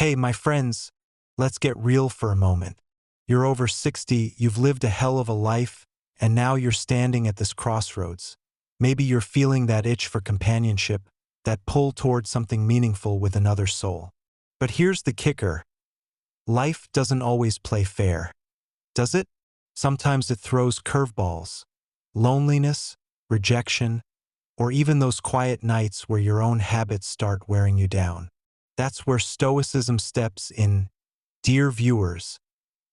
Hey, my friends, let's get real for a moment. You're over 60, you've lived a hell of a life, and now you're standing at this crossroads. Maybe you're feeling that itch for companionship, that pull towards something meaningful with another soul. But here's the kicker. Life doesn't always play fair, does it? Sometimes it throws curveballs. Loneliness, rejection, or even those quiet nights where your own habits start wearing you down. That's where Stoicism steps in, dear viewers,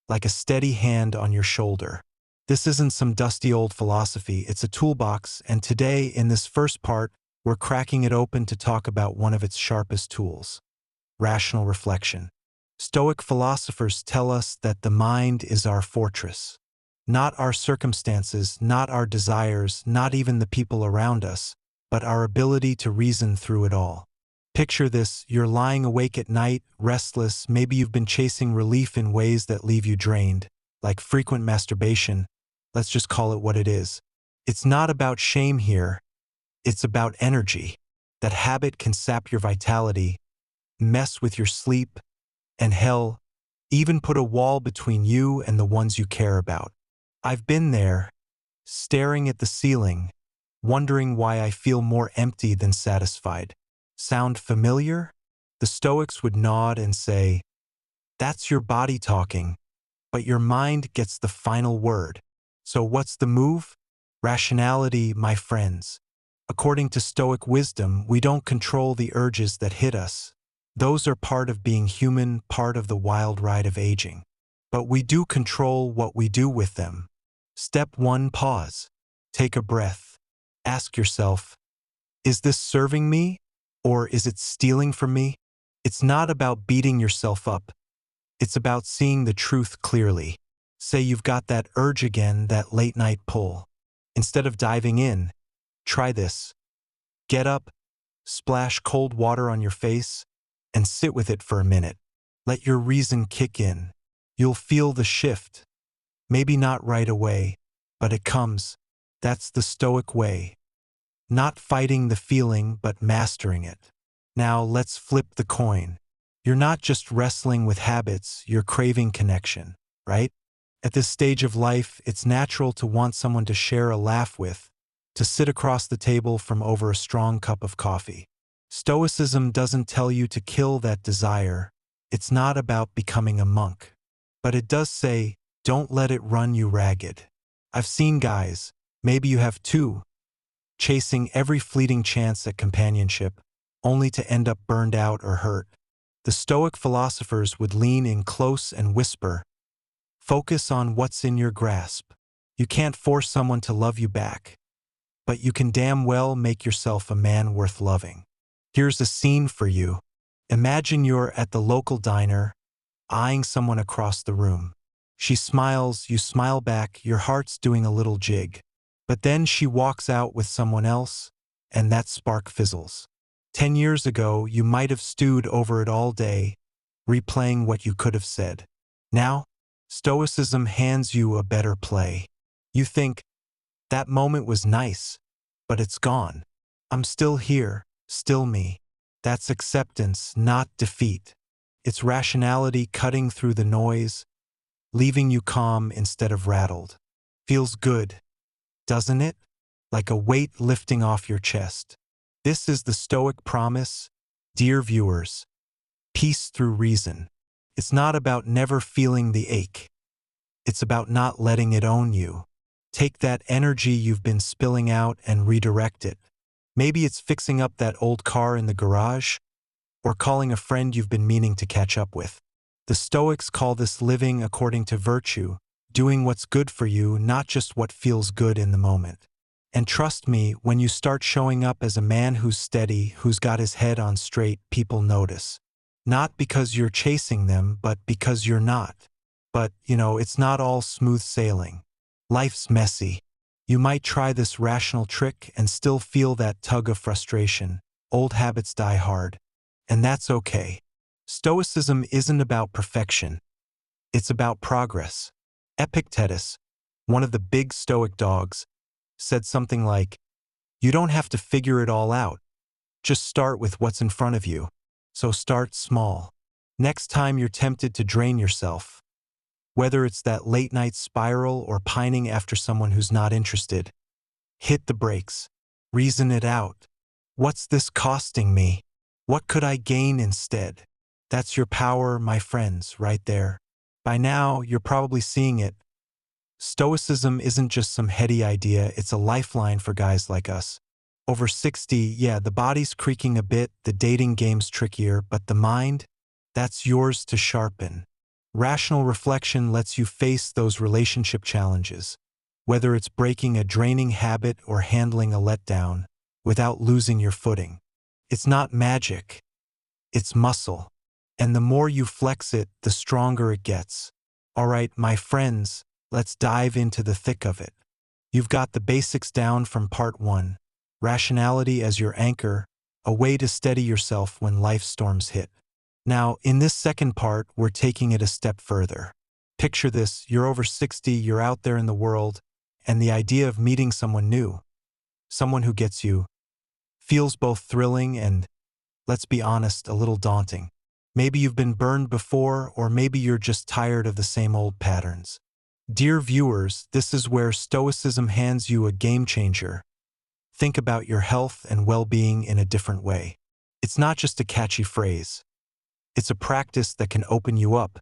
like a steady hand on your shoulder. This isn't some dusty old philosophy, it's a toolbox, and today, in this first part, we're cracking it open to talk about one of its sharpest tools: rational reflection. Stoic philosophers tell us that the mind is our fortress. Not our circumstances, not our desires, not even the people around us, but our ability to reason through it all. Picture this: you're lying awake at night, restless, maybe you've been chasing relief in ways that leave you drained, like frequent masturbation. Let's just call it what it is. It's not about shame here, it's about energy. That habit can sap your vitality, mess with your sleep, and hell, even put a wall between you and the ones you care about. I've been there, staring at the ceiling, wondering why I feel more empty than satisfied. Sound familiar? The Stoics would nod and say, that's your body talking, but your mind gets the final word. So what's the move? Rationality, my friends. According to Stoic wisdom, we don't control the urges that hit us. Those are part of being human, part of the wild ride of aging. But we do control what we do with them. Step 1, pause. Take a breath. Ask yourself, is this serving me, or is it stealing from me? It's not about beating yourself up. It's about seeing the truth clearly. Say you've got that urge again, that late night pull. Instead of diving in, try this. Get up, splash cold water on your face, and sit with it for a minute. Let your reason kick in. You'll feel the shift. Maybe not right away, but it comes. That's the Stoic way. Not fighting the feeling, but mastering it. Now let's flip the coin. You're not just wrestling with habits, you're craving connection, right? At this stage of life, it's natural to want someone to share a laugh with, to sit across the table from over a strong cup of coffee. Stoicism doesn't tell you to kill that desire. It's not about becoming a monk. But it does say, don't let it run you ragged. I've seen guys, maybe you have too, chasing every fleeting chance at companionship, only to end up burned out or hurt. The Stoic philosophers would lean in close and whisper, focus on what's in your grasp. You can't force someone to love you back, but you can damn well make yourself a man worth loving. Here's a scene for you. Imagine you're at the local diner, eyeing someone across the room. She smiles, you smile back, your heart's doing a little jig. But then she walks out with someone else, and that spark fizzles. 10 years ago, you might have stewed over it all day, replaying what you could have said. Now, Stoicism hands you a better play. You think, that moment was nice, but it's gone. I'm still here, still me. That's acceptance, not defeat. It's rationality cutting through the noise, leaving you calm instead of rattled. Feels good, doesn't it? Like a weight lifting off your chest. This is the Stoic promise, dear viewers. Peace through reason. It's not about never feeling the ache. It's about not letting it own you. Take that energy you've been spilling out and redirect it. Maybe it's fixing up that old car in the garage, or calling a friend you've been meaning to catch up with. The Stoics call this living according to virtue, doing what's good for you, not just what feels good in the moment. And trust me, when you start showing up as a man who's steady, who's got his head on straight, people notice. Not because you're chasing them, but because you're not. But, it's not all smooth sailing. Life's messy. You might try this rational trick and still feel that tug of frustration. Old habits die hard. And that's okay. Stoicism isn't about perfection. It's about progress. Epictetus, one of the big Stoic dogs, said something like, you don't have to figure it all out. Just start with what's in front of you. So start small. Next time you're tempted to drain yourself, whether it's that late-night spiral or pining after someone who's not interested, hit the brakes. Reason it out. What's this costing me? What could I gain instead? That's your power, my friends, right there. By now, you're probably seeing it. Stoicism isn't just some heady idea, it's a lifeline for guys like us. Over 60, yeah, the body's creaking a bit, the dating game's trickier, but the mind? That's yours to sharpen. Rational reflection lets you face those relationship challenges, whether it's breaking a draining habit or handling a letdown, without losing your footing. It's not magic, it's muscle. And the more you flex it, the stronger it gets. All right, my friends, let's dive into the thick of it. You've got the basics down from part 1. Rationality as your anchor, a way to steady yourself when life storms hit. Now, in this second part, we're taking it a step further. Picture this, you're over 60, you're out there in the world, and the idea of meeting someone new, someone who gets you, feels both thrilling and, let's be honest, a little daunting. Maybe you've been burned before, or maybe you're just tired of the same old patterns. Dear viewers, this is where Stoicism hands you a game changer. Think about your health and well-being in a different way. It's not just a catchy phrase. It's a practice that can open you up,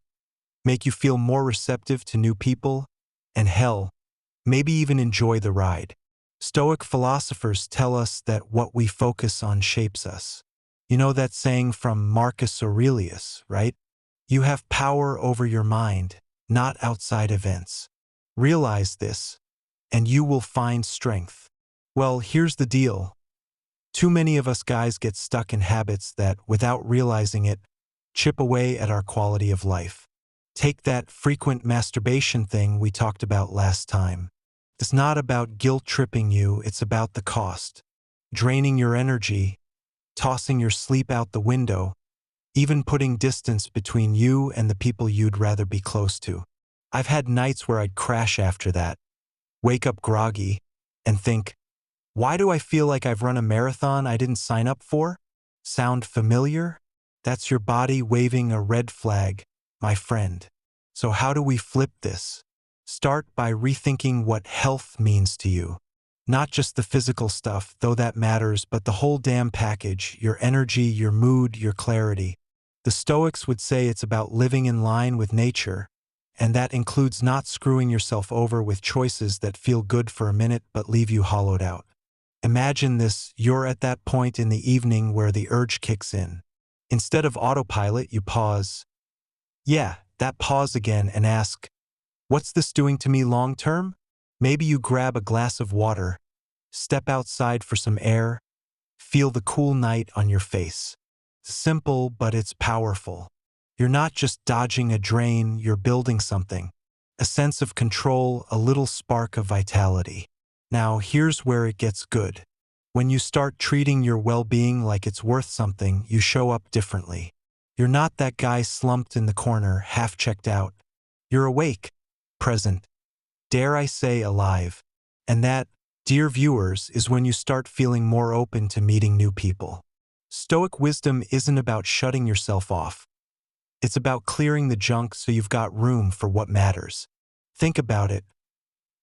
make you feel more receptive to new people, and hell, maybe even enjoy the ride. Stoic philosophers tell us that what we focus on shapes us. You know that saying from Marcus Aurelius, right? You have power over your mind, not outside events. Realize this, and you will find strength. Well, here's the deal. Too many of us guys get stuck in habits that, without realizing it, chip away at our quality of life. Take that frequent masturbation thing we talked about last time. It's not about guilt-tripping you, it's about the cost. Draining your energy, tossing your sleep out the window, even putting distance between you and the people you'd rather be close to. I've had nights where I'd crash after that, wake up groggy, and think, why do I feel like I've run a marathon I didn't sign up for? Sound familiar? That's your body waving a red flag, my friend. So how do we flip this? Start by rethinking what health means to you. Not just the physical stuff, though that matters, but the whole damn package, your energy, your mood, your clarity. The Stoics would say it's about living in line with nature, and that includes not screwing yourself over with choices that feel good for a minute but leave you hollowed out. Imagine this, you're at that point in the evening where the urge kicks in. Instead of autopilot, you pause. Yeah, that pause again and ask, what's this doing to me long term? Maybe you grab a glass of water, step outside for some air, feel the cool night on your face. Simple, but it's powerful. You're not just dodging a drain, you're building something. A sense of control, a little spark of vitality. Now, here's where it gets good. When you start treating your well-being like it's worth something, you show up differently. You're not that guy slumped in the corner, half checked out. You're awake, present, dare I say alive. And that, dear viewers, is when you start feeling more open to meeting new people. Stoic wisdom isn't about shutting yourself off. It's about clearing the junk so you've got room for what matters. Think about it.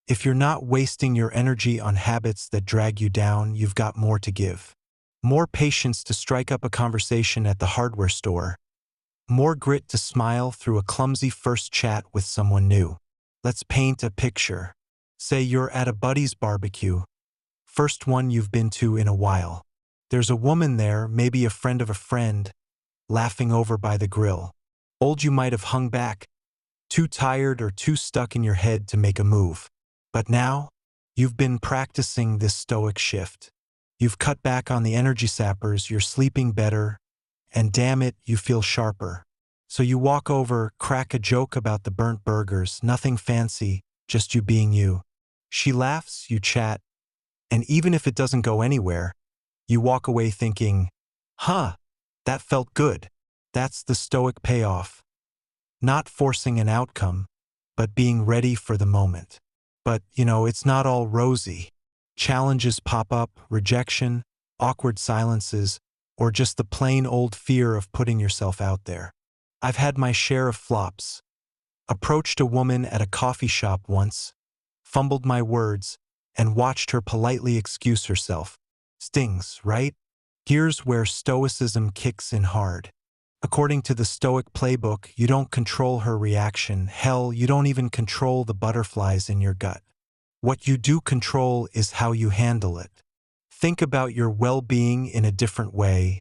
If you're not wasting your energy on habits that drag you down, you've got more to give. More patience to strike up a conversation at the hardware store. More grit to smile through a clumsy first chat with someone new. Let's paint a picture. Say you're at a buddy's barbecue, first one you've been to in a while. There's a woman there, maybe a friend of a friend, laughing over by the grill. Old you might have hung back, too tired or too stuck in your head to make a move. But now, you've been practicing this stoic shift. You've cut back on the energy sappers, you're sleeping better, and damn it, you feel sharper. So you walk over, crack a joke about the burnt burgers, nothing fancy, just you being you. She laughs, you chat, and even if it doesn't go anywhere, you walk away thinking, huh, that felt good. That's the stoic payoff. Not forcing an outcome, but being ready for the moment. But, it's not all rosy. Challenges pop up, rejection, awkward silences, or just the plain old fear of putting yourself out there. I've had my share of flops. Approached a woman at a coffee shop once, fumbled my words, and watched her politely excuse herself. Stings, right? Here's where stoicism kicks in hard. According to the Stoic playbook, you don't control her reaction. Hell, you don't even control the butterflies in your gut. What you do control is how you handle it. Think about your well-being in a different way.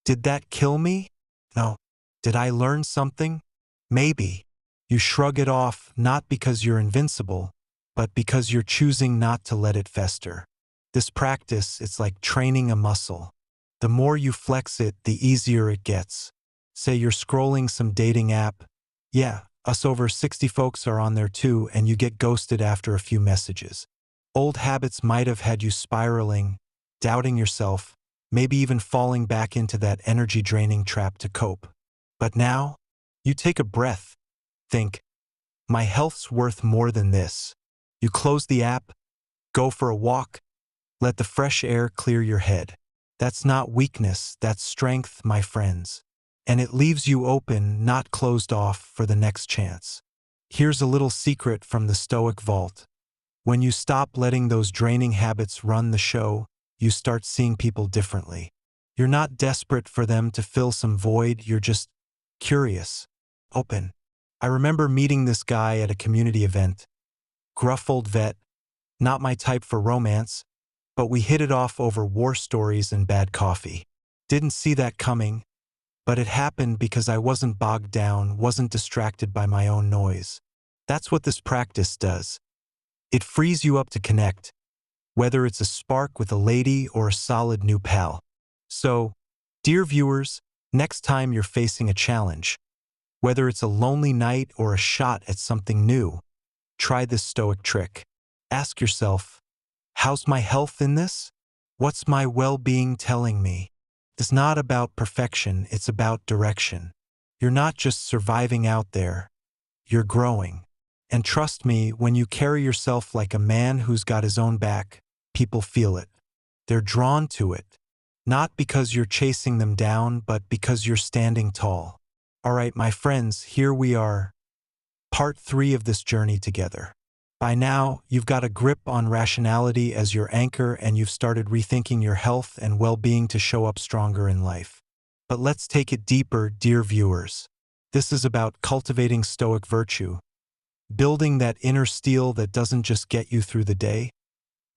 Did that kill me? No. Did I learn something? Maybe. You shrug it off not because you're invincible, but because you're choosing not to let it fester. This practice, it's like training a muscle. The more you flex it, the easier it gets. Say you're scrolling some dating app. Yeah, us over 60 folks are on there too, and you get ghosted after a few messages. Old habits might have had you spiraling, doubting yourself, maybe even falling back into that energy-draining trap to cope. But now, you take a breath. Think, my health's worth more than this. You close the app, go for a walk, let the fresh air clear your head. That's not weakness, that's strength, my friends. And it leaves you open, not closed off, for the next chance. Here's a little secret from the Stoic vault. When you stop letting those draining habits run the show, you start seeing people differently. You're not desperate for them to fill some void, you're just curious, open. I remember meeting this guy at a community event. Gruff old vet, not my type for romance, but we hit it off over war stories and bad coffee. Didn't see that coming, but it happened because I wasn't bogged down, wasn't distracted by my own noise. That's what this practice does. It frees you up to connect, whether it's a spark with a lady or a solid new pal. So, dear viewers, next time you're facing a challenge, whether it's a lonely night or a shot at something new, try this Stoic trick. Ask yourself, how's my health in this? What's my well-being telling me? It's not about perfection, it's about direction. You're not just surviving out there, you're growing. And trust me, when you carry yourself like a man who's got his own back, people feel it. They're drawn to it. Not because you're chasing them down, but because you're standing tall. All right, my friends, here we are. Part 3 of this journey together. By now, you've got a grip on rationality as your anchor and you've started rethinking your health and well-being to show up stronger in life. But let's take it deeper, dear viewers. This is about cultivating Stoic virtue, building that inner steel that doesn't just get you through the day,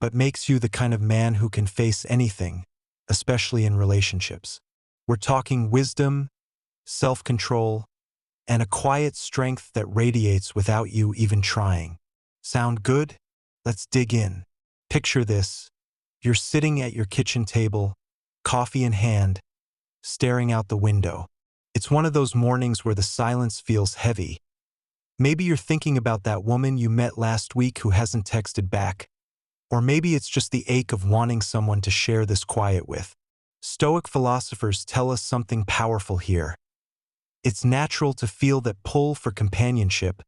but makes you the kind of man who can face anything, especially in relationships. We're talking wisdom, self-control, and a quiet strength that radiates without you even trying. Sound good? Let's dig in. Picture this. You're sitting at your kitchen table, coffee in hand, staring out the window. It's one of those mornings where the silence feels heavy. Maybe you're thinking about that woman you met last week who hasn't texted back. Or maybe it's just the ache of wanting someone to share this quiet with. Stoic philosophers tell us something powerful here. It's natural to feel that pull for companionship,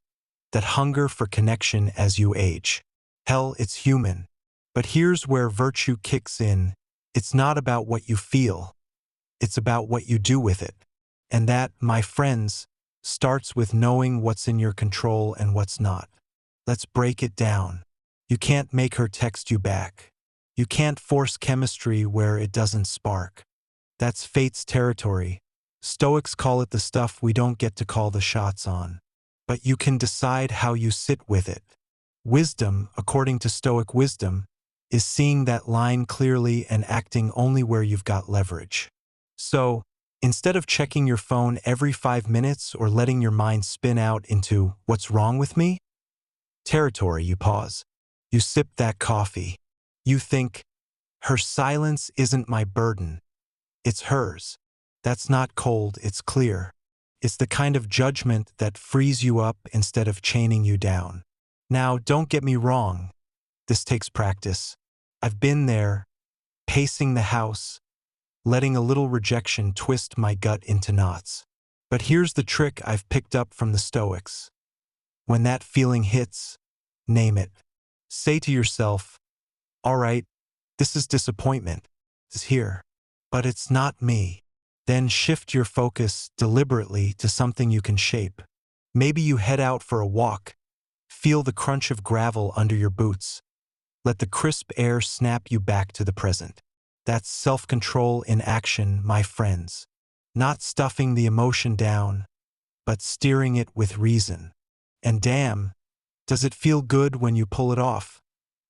that hunger for connection as you age. Hell, it's human. But here's where virtue kicks in. It's not about what you feel. It's about what you do with it. And that, my friends, starts with knowing what's in your control and what's not. Let's break it down. You can't make her text you back. You can't force chemistry where it doesn't spark. That's fate's territory. Stoics call it the stuff we don't get to call the shots on. But you can decide how you sit with it. Wisdom, according to Stoic wisdom, is seeing that line clearly and acting only where you've got leverage. So, instead of checking your phone every 5 minutes or letting your mind spin out into "what's wrong with me?" territory, you pause. You sip that coffee. You think, her silence isn't my burden. It's hers. That's not cold, it's clear. It's the kind of judgment that frees you up instead of chaining you down. Now, don't get me wrong. This takes practice. I've been there, pacing the house, letting a little rejection twist my gut into knots. But here's the trick I've picked up from the Stoics. When that feeling hits, name it. Say to yourself, all right, this is disappointment. It's here. But it's not me. Then shift your focus deliberately to something you can shape. Maybe you head out for a walk. Feel the crunch of gravel under your boots. Let the crisp air snap you back to the present. That's self-control in action, my friends. Not stuffing the emotion down, but steering it with reason. And damn, does it feel good when you pull it off?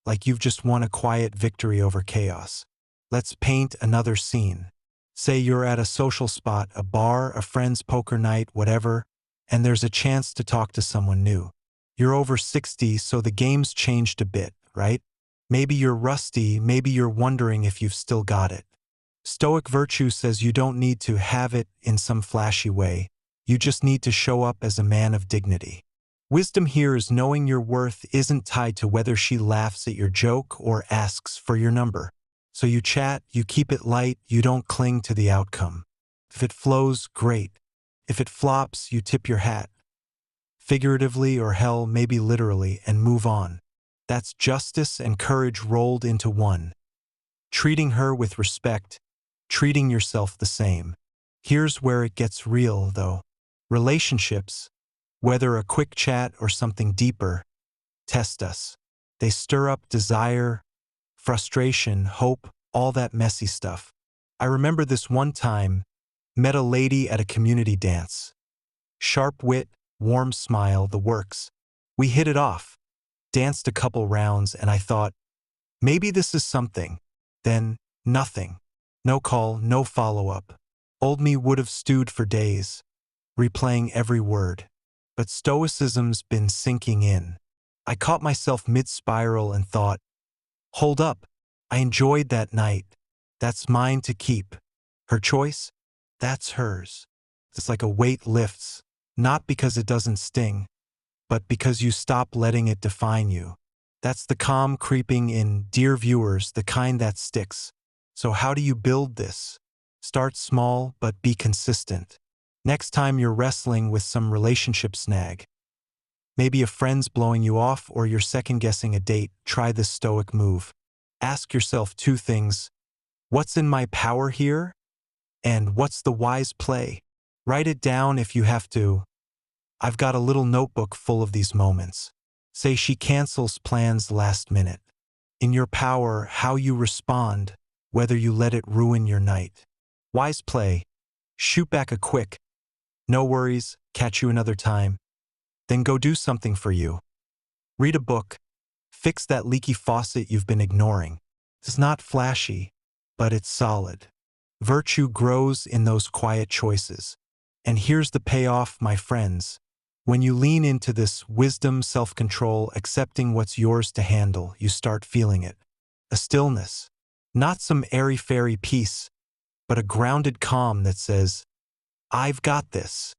Like you've just won a quiet victory over chaos. Let's paint another scene. Say you're at a social spot, a bar, a friend's poker night, whatever, and there's a chance to talk to someone new. You're over 60, so the game's changed a bit, right? Maybe you're rusty, maybe you're wondering if you've still got it. Stoic virtue says you don't need to have it in some flashy way. You just need to show up as a man of dignity. Wisdom here is knowing your worth isn't tied to whether she laughs at your joke or asks for your number. So you chat, you keep it light, you don't cling to the outcome. If it flows, great. If it flops, you tip your hat. Figuratively or hell, maybe literally, and move on. That's justice and courage rolled into one. Treating her with respect, treating yourself the same. Here's where it gets real, though. Relationships, whether a quick chat or something deeper, test us. They stir up desire, frustration, hope, all that messy stuff. I remember this one time, met a lady at a community dance. Sharp wit, warm smile, the works. We hit it off, danced a couple rounds, and I thought, maybe this is something. Then, nothing. No call, no follow-up. Old me would have stewed for days, replaying every word. But stoicism's been sinking in. I caught myself mid-spiral and thought, hold up, I enjoyed that night. That's mine to keep. Her choice? That's hers. It's like a weight lifts, not because it doesn't sting, but because you stop letting it define you. That's the calm creeping in, dear viewers, the kind that sticks. So how do you build this? Start small, but be consistent. Next time you're wrestling with some relationship snag, maybe a friend's blowing you off or you're second-guessing a date, try this stoic move. Ask yourself two things. What's in my power here? And what's the wise play? Write it down if you have to. I've got a little notebook full of these moments. Say she cancels plans last minute. In your power, how you respond, whether you let it ruin your night. Wise play. Shoot back a quick, no worries, catch you another time. Then go do something for you. Read a book. Fix that leaky faucet you've been ignoring. It's not flashy, but it's solid. Virtue grows in those quiet choices. And here's the payoff, my friends. When you lean into this wisdom, self-control, accepting what's yours to handle, you start feeling it. A stillness. Not some airy-fairy peace, but a grounded calm that says, I've got this.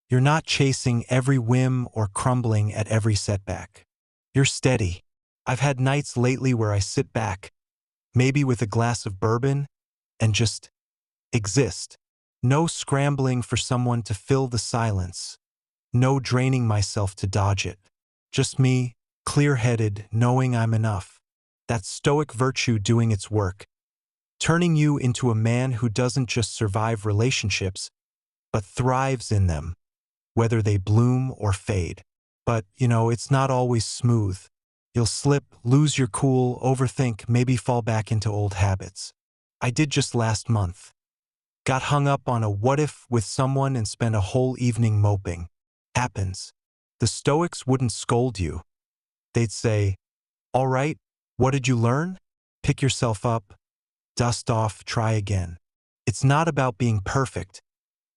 You're not chasing every whim or crumbling at every setback. You're steady. I've had nights lately where I sit back, maybe with a glass of bourbon, and just exist. No scrambling for someone to fill the silence. No draining myself to dodge it. Just me, clear-headed, knowing I'm enough. That's stoic virtue doing its work. Turning you into a man who doesn't just survive relationships, but thrives in them, whether they bloom or fade. But, it's not always smooth. You'll slip, lose your cool, overthink, maybe fall back into old habits. I did just last month. Got hung up on a what if with someone and spent a whole evening moping. Happens. The Stoics wouldn't scold you. They'd say, all right, what did you learn? Pick yourself up, dust off, try again. It's not about being perfect.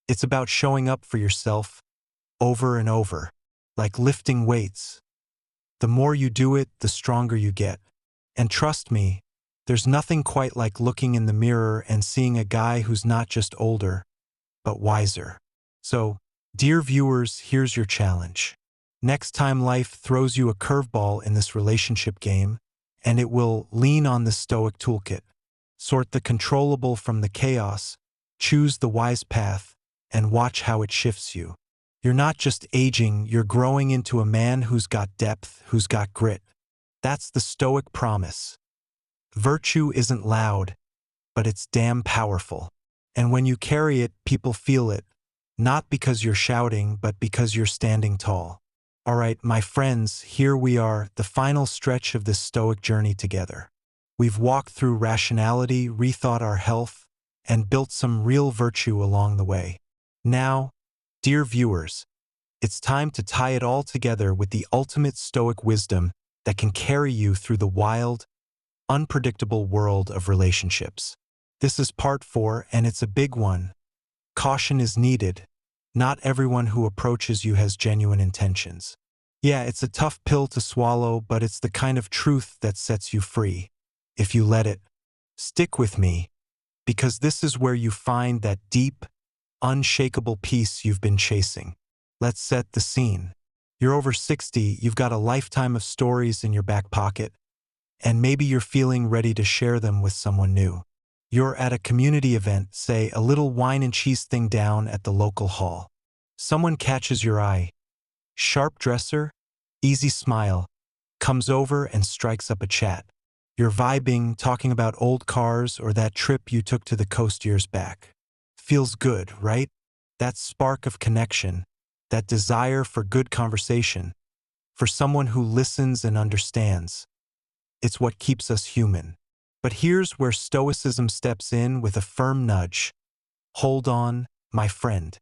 It's about showing up for yourself over and over, like lifting weights. The more you do it, the stronger you get. And trust me, there's nothing quite like looking in the mirror and seeing a guy who's not just older, but wiser. So, dear viewers, here's your challenge. Next time life throws you a curveball in this relationship game, and it will lean on the Stoic toolkit. Sort the controllable from the chaos, choose the wise path, and watch how it shifts you. You're not just aging, you're growing into a man who's got depth, who's got grit. That's the Stoic promise. Virtue isn't loud, but it's damn powerful. And when you carry it, people feel it, not because you're shouting, but because you're standing tall. All right, my friends, here we are, the final stretch of this Stoic journey together. We've walked through rationality, rethought our health, and built some real virtue along the way. Now, dear viewers, it's time to tie it all together with the ultimate Stoic wisdom that can carry you through the wild, unpredictable world of relationships. This is part 4, and it's a big one. Caution is needed. Not everyone who approaches you has genuine intentions. Yeah, it's a tough pill to swallow, but it's the kind of truth that sets you free. If you let it. Stick with me, because this is where you find that deep, unshakable peace you've been chasing. Let's set the scene. You're over 60, you've got a lifetime of stories in your back pocket, and maybe you're feeling ready to share them with someone new. You're at a community event, say a little wine and cheese thing down at the local hall. Someone catches your eye. Sharp dresser, easy smile, comes over and strikes up a chat. You're vibing, talking about old cars or that trip you took to the coast years back. Feels good, right? That spark of connection, that desire for good conversation, for someone who listens and understands. It's what keeps us human. But here's where Stoicism steps in with a firm nudge. Hold on, my friend.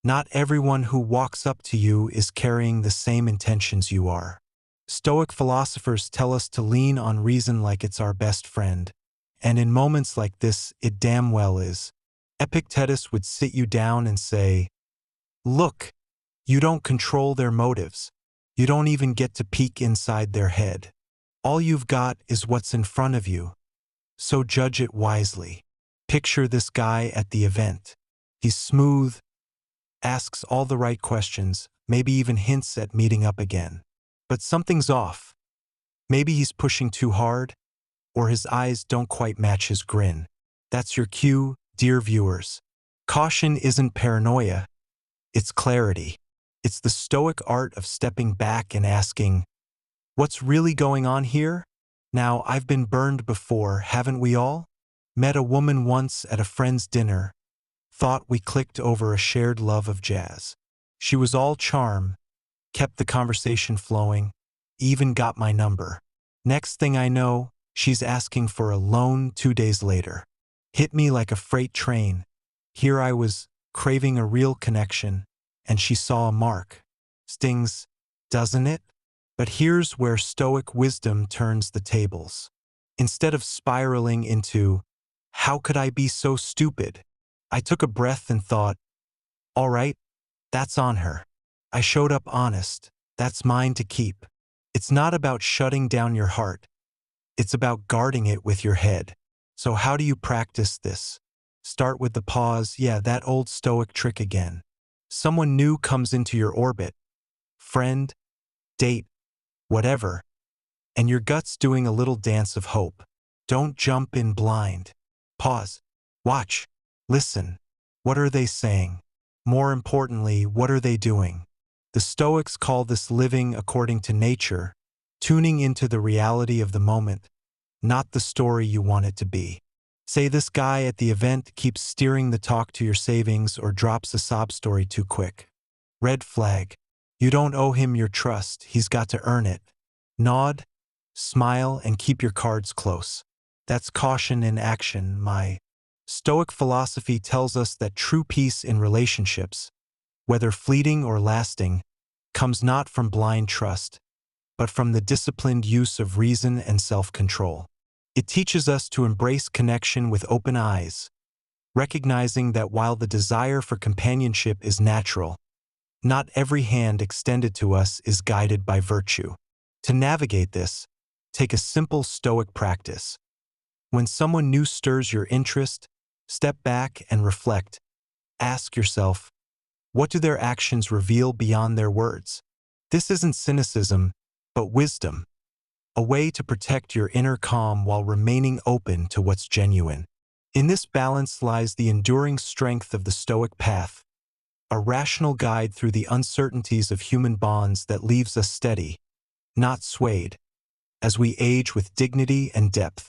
Not everyone who walks up to you is carrying the same intentions you are. Stoic philosophers tell us to lean on reason like it's our best friend. And in moments like this, it damn well is. Epictetus would sit you down and say, "Look, you don't control their motives. You don't even get to peek inside their head. All you've got is what's in front of you. So judge it wisely." Picture this guy at the event. He's smooth, asks all the right questions, maybe even hints at meeting up again. But something's off. Maybe he's pushing too hard, or his eyes don't quite match his grin. That's your cue, dear viewers. Caution isn't paranoia, it's clarity. It's the Stoic art of stepping back and asking, what's really going on here? Now, I've been burned before, haven't we all? Met a woman once at a friend's dinner, thought we clicked over a shared love of jazz. She was all charm, kept the conversation flowing, even got my number. Next thing I know, she's asking for a loan 2 days later. Hit me like a freight train. Here I was, craving a real connection, and she saw a mark. Stings, doesn't it? But here's where Stoic wisdom turns the tables. Instead of spiraling into, "How could I be so stupid?" I took a breath and thought, all right, that's on her. I showed up honest. That's mine to keep. It's not about shutting down your heart. It's about guarding it with your head. So how do you practice this? Start with the pause. Yeah, that old Stoic trick again. Someone new comes into your orbit. Friend, date, whatever. And your gut's doing a little dance of hope. Don't jump in blind. Pause. Watch. Listen. What are they saying? More importantly, what are they doing? The Stoics call this living according to nature, tuning into the reality of the moment, not the story you want it to be. Say this guy at the event keeps steering the talk to your savings or drops a sob story too quick. Red flag. You don't owe him your trust, he's got to earn it. Nod, smile, and keep your cards close. That's caution in action. My Stoic philosophy tells us that true peace in relationships, whether fleeting or lasting, comes not from blind trust, but from the disciplined use of reason and self-control. It teaches us to embrace connection with open eyes, recognizing that while the desire for companionship is natural, not every hand extended to us is guided by virtue. To navigate this, take a simple Stoic practice. When someone new stirs your interest, step back and reflect. Ask yourself, what do their actions reveal beyond their words? This isn't cynicism, but wisdom, a way to protect your inner calm while remaining open to what's genuine. In this balance lies the enduring strength of the Stoic path, a rational guide through the uncertainties of human bonds that leaves us steady, not swayed, as we age with dignity and depth.